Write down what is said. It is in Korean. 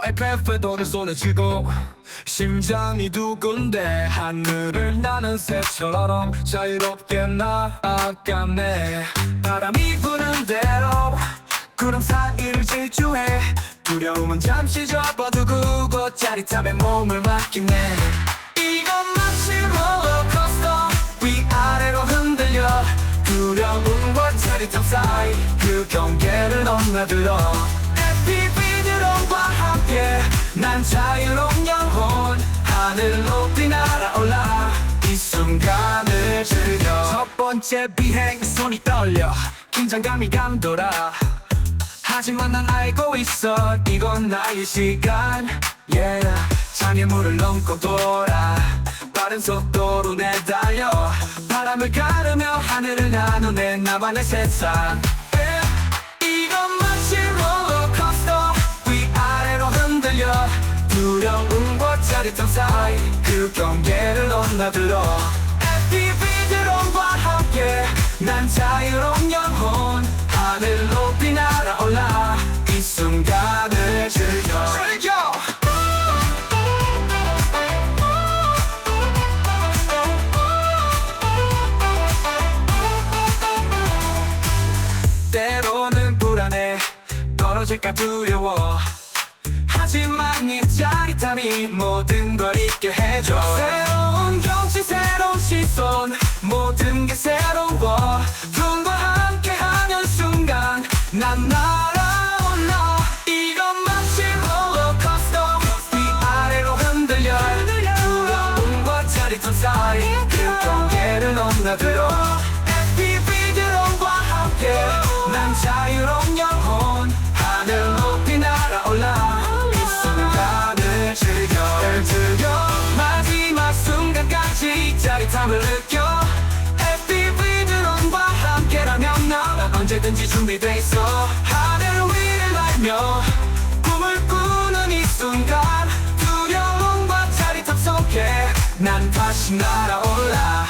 에펠탑에 손을 쥐고 심장이 두근대 하늘을 나는 새처럼 자유롭게 날아가네. 바람이 부는 대로 구름 사이를 질주해 두려움은 잠시 접어두고 짜릿함에 몸을 맡기네. 이건 마치 롤러코스터 위아래로 흔들려 두려움과 짜릿함 사이 그 경계를 넘나들어 FPV 드론과 함께 난 자유로운 영혼 하늘 높이 날아올라 이 순간을 즐겨. 첫 번째 비행 손이 떨려 긴장감이 감돌아 하지만 난 알고 있어 이건 나의 시간 yeah. 장애물을 넘고 돌아 빠른 속도로 내달려 바람을 가르며 하늘을 나누네 나만의 세상 yeah. 이건 마치 롤러코스터 위아래로 흔들려 두려움과 짜릿함 사이 그 경계를 넘나들어 FPV 드론과 함께 난 자유로운 영혼 하늘 높이 날아올라 이 순간을 즐겨. 때로는 불안해 떨어질까 두려워 하지만 이 짜릿함이 모든 걸 잊게 해줘. 새로운 경치 새로운 시선 모든 게 새로워 꿈과 함께하는 순간 난 날아올라. 이건 마치 롤러코스터 위아래로 흔들려 두려움과 짜릿함 사이 그 경계를 넘나들어 FPV 드론과 함께 난 자유로운 영혼 하늘 높이 날아올라 이 순간을 즐겨. 마지막 순간까지 짜릿함을 느껴 FPV 드론과 함께라면 난 언제든지 준비돼 있어. 하늘 위를 날며 꿈을 꾸는 이 순간 두려움과 짜릿함 속에 난 다시 날아올라.